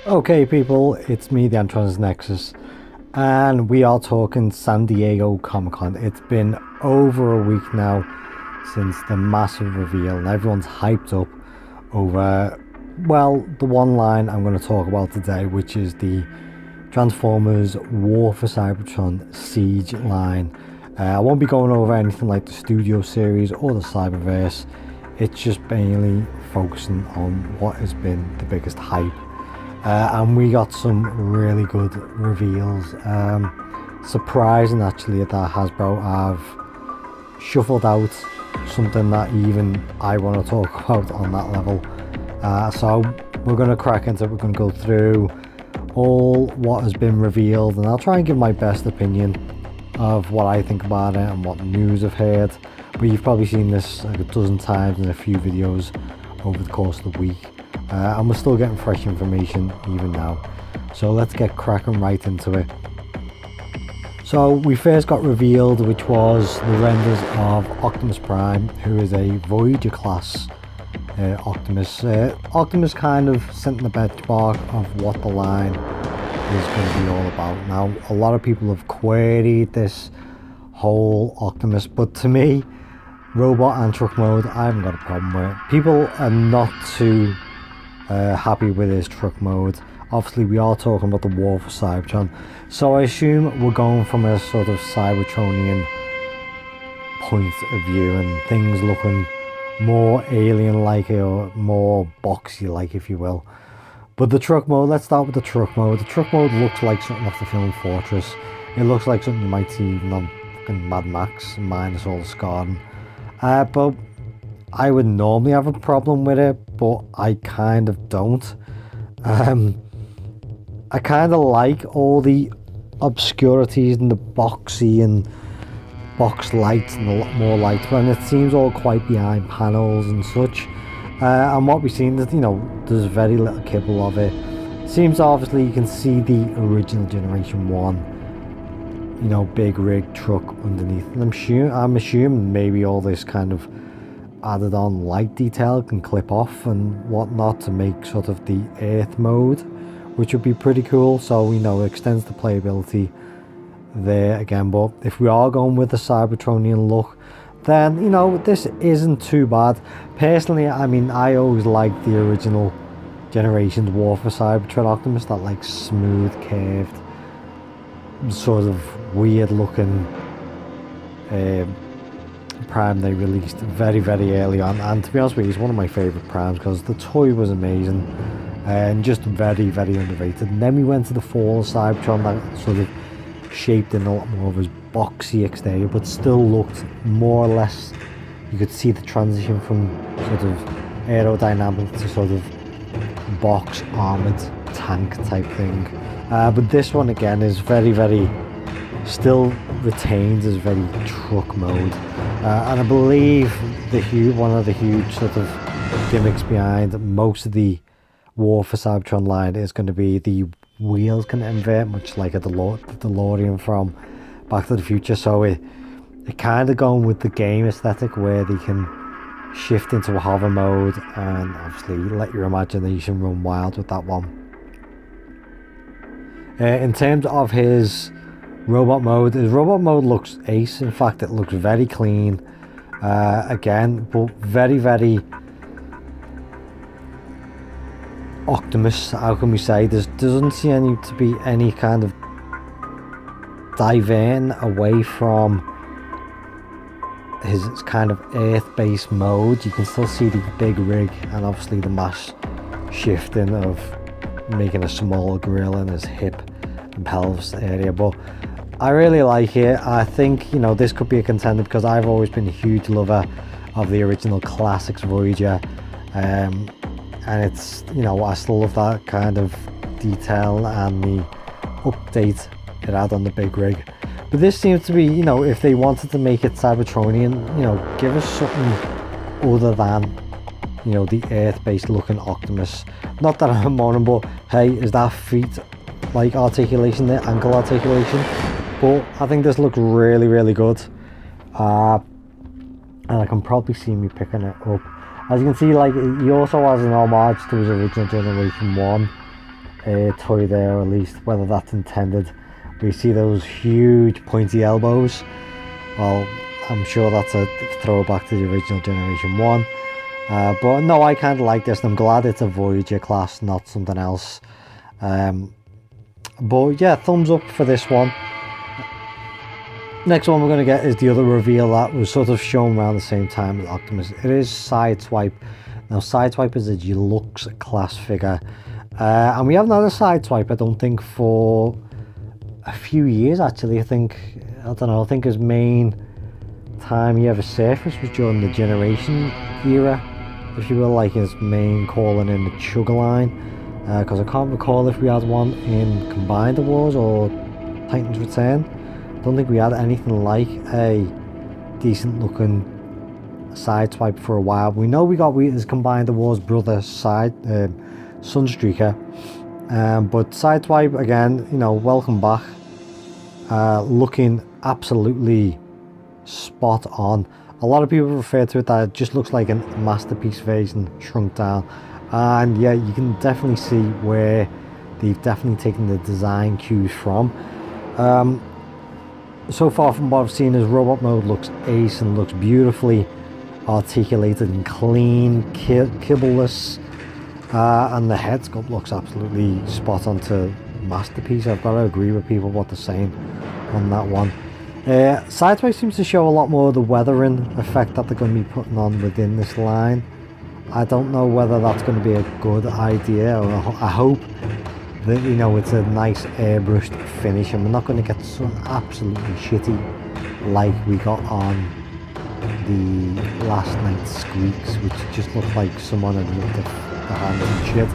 Okay people, it's me, the Antronus Nexus, and we are talking San Diego Comic-Con. It's been over a week now since the massive reveal, and everyone's hyped up over, well, the one line I'm going to talk about today, which is the Transformers War for Cybertron Siege line. I won't be going over anything like the Studio Series or the Cyberverse. It's just mainly focusing on what has been the biggest hype. And we got some really good reveals. Surprising actually that Hasbro have shuffled out something that even I want to talk about on that level. So we're going to crack into it. We're going to go through all what has been revealed, and I'll try and give my best opinion of what I think about it and what news I've heard. But you've probably seen this like a dozen times in a few videos over the course of the week. And we're still getting fresh information even now. So let's get cracking right into it. So we first got revealed, which was the renders of Optimus Prime, who is a Voyager class Optimus. Optimus kind of sent the benchmark of what the line is going to be all about. Now, a lot of people have queried this whole Optimus, but to me, robot and truck mode, I haven't got a problem with it. People are not too happy with his truck mode. Obviously we are talking about the War for Cybertron, so I assume we're going from a sort of Cybertronian point of view and things looking more alien like or more boxy like, if you will. But the truck mode, let's start with the truck mode. The truck mode looks like something off the film Fortress. It looks like something you might see even on fucking Mad Max minus all the scarring. But I would normally have a problem with it, but I kind of don't. I kind of like all the obscurities and the boxy and box lights and a lot more lights, but it seems all quite behind panels and such. And what we've seen is, you know, there's very little kibble of it. Seems obviously you can see the original Generation 1, you know, big rig truck underneath. And I'm assuming maybe all this kind of added on light detail can clip off and whatnot to make sort of the Earth mode, which would be pretty cool. So, you know, it extends the playability there again. But if we are going with the Cybertronian look, then, you know, this isn't too bad. Personally, I mean, I always liked the original Generations War for Cybertron Optimus, that like smooth curved sort of weird looking Prime they released very early on, and to be honest with you, it's one of my favourite Primes because the toy was amazing and just very underrated. And then we went to the Fall of Cybertron, that sort of shaped in a lot more of his boxy exterior, but still looked more or less, you could see the transition from sort of aerodynamic to sort of box armoured tank type thing. But this one again is very still retains as very truck mode, and I believe one of the huge sort of gimmicks behind most of the War for Cybertron line is going to be the wheels can invert, much like a DeLorean from Back to the Future. So it kind of going with the game aesthetic where they can shift into a hover mode and obviously let your imagination run wild with that one. In terms of his robot mode looks ace. In fact, it looks very clean again, but very Optimus. How can we say there doesn't seem to be any kind of diverting away from his kind of Earth-based mode. You can still see the big rig and obviously the mass shifting of making a small grill in his hip and pelvis area, but I really like it. I think, you know, this could be a contender because I've always been a huge lover of the original classics Voyager, and it's, you know, I still love that kind of detail and the update it had on the big rig. But this seems to be, you know, if they wanted to make it Cybertronian, you know, give us something other than, you know, the Earth-based looking Optimus. Not that I'm moaning, but hey, is that feet like articulation there, ankle articulation? But I think this looks really good, and I can probably see me picking it up. As you can see, like, he also has an homage to his original Generation 1 toy there, or at least whether that's intended. We see those huge pointy elbows. Well, I'm sure that's a throwback to the original Generation 1. But no, I kind of like this, and I'm glad it's a Voyager class, not something else. But yeah, thumbs up for this one. Next one we're going to get is the other reveal that was sort of shown around the same time as Optimus. It is Sideswipe. Now, Sideswipe is a deluxe class figure. And we haven't had a Sideswipe, I don't think, for a few years, actually. I think his main time he ever surfaced was during the Generation era, if you will, like his main calling in the Chugger line. Because I can't recall if we had one in Combined Wars or Titan's Return. I don't think we had anything like a decent looking Sideswipe for a while. We know we got his Combined Wars brother Sunstreaker, but Sideswipe again, you know, welcome back. Looking absolutely spot on. A lot of people refer to it that it just looks like a masterpiece version shrunk down, and yeah, you can definitely see where they've definitely taken the design cues from. So far from what I've seen, his robot mode looks ace and looks beautifully articulated and clean, kibbleless, and the head sculpt looks absolutely spot on to masterpiece. I've got to agree with people what they're saying on that one. Sideswipe seems to show a lot more of the weathering effect that they're going to be putting on within this line. I don't know whether that's going to be a good idea, or I hope that, you know, it's a nice airbrushed finish and we're not going to get some absolutely shitty like we got on the last night's Squeaks, which just looked like someone had ripped the hand and shit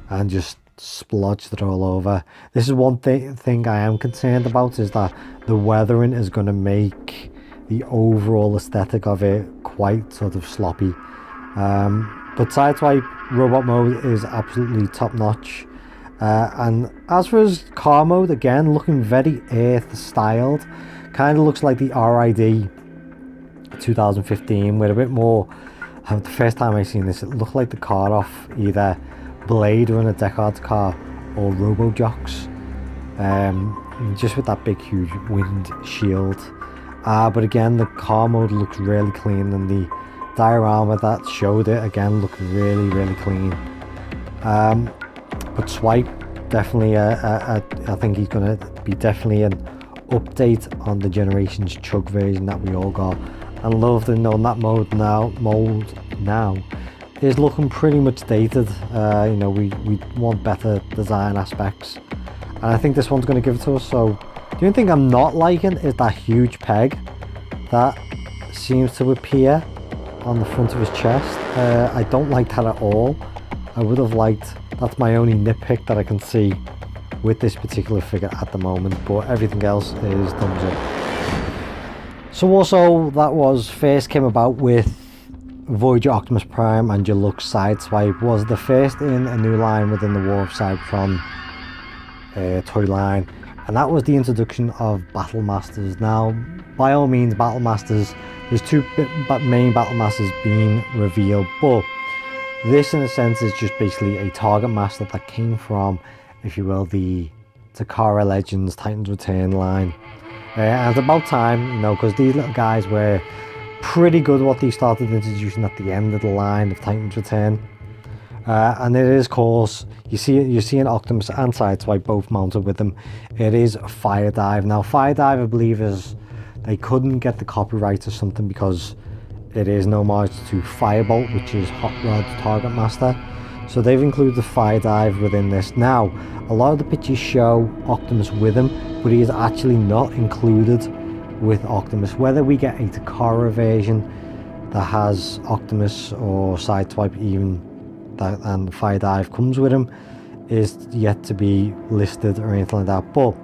and just splodged it all over. This is one thing I am concerned about, is that the weathering is going to make the overall aesthetic of it quite sort of sloppy. But Sideswipe robot mode is absolutely top notch. And as for his car mode, again, looking very Earth styled. Kind of looks like the RID 2015 with a bit more. The first time I seen this, it looked like the car off either Blade or in a Deckard's car, or Robojocks. Just with that big huge wind shield. But again, the car mode looks really clean, and the diorama that showed it again looked really, really clean. But Swipe, definitely I think he's going to be definitely an update on the Generations Chug version that we all got. And love to know that mold now is looking pretty much dated. You know, we want better design aspects, and I think this one's going to give it to us. So the only thing I'm not liking is that huge peg that seems to appear on the front of his chest. I don't like that at all. I would have liked, that's my only nitpick that I can see with this particular figure at the moment, but everything else is thumbs up. So also, that was first came about with Voyager Optimus Prime and Deluxe Sideswipe, was the first in a new line within the War of Cybertron toy line, and that was the introduction of BattleMasters. Now, by all means, BattleMasters, there's two main BattleMasters being revealed, but this in a sense is just basically a target master that came from, if you will, the Takara Legends Titan's Return line. And it's about time, you know, because these little guys were pretty good what they started introducing at the end of the line of Titan's Return. And it is, of course, you're seeing Optimus and Sideswipe both mounted with them. It is Fire Dive. Now, Fire Dive, I believe, is they couldn't get the copyright or something because it is no homage to Firebolt, which is Hot Rod's Target Master. So they've included the Fire Dive within this. Now, a lot of the pictures show Optimus with him, but he is actually not included with Optimus. Whether we get a Takara version that has Optimus or Sideswipe even, that and Fire Dive comes with him, is yet to be listed or anything like that. But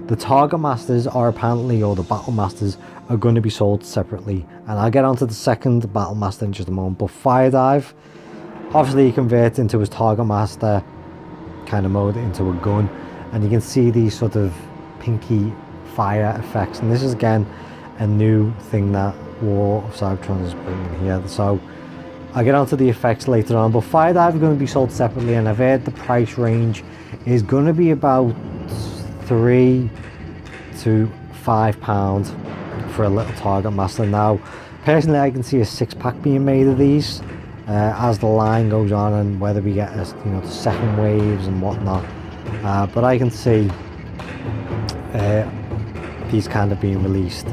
the Target Masters are apparently, or the Battle Masters, are going to be sold separately. And I'll get onto the second Battle Master in just a moment. But Fire Dive, obviously he converts into his Target Master kind of mode into a gun. And you can see these sort of pinky fire effects. And this is again a new thing that War of Cybertron is bringing here. So I'll get onto the effects later on, but Fire Dive are going to be sold separately, and I've heard the price range is going to be about £3 to £5 for a little Target Master. Now, personally, I can see a 6-pack being made of these as the line goes on, and whether we get the second waves and whatnot. But I can see these kind of being released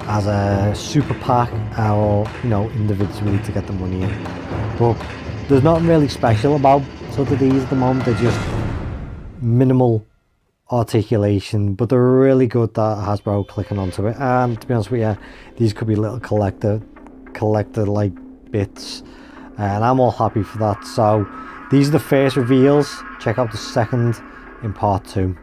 as a super pack or individually to get the money in. But there's nothing really special about sort of these at the moment. They're just minimal articulation, but they're really good that Hasbro clicking onto it. And to be honest with you, these could be little collector like bits, and I'm all happy for that. So these are the first reveals. Check out the second in part 2.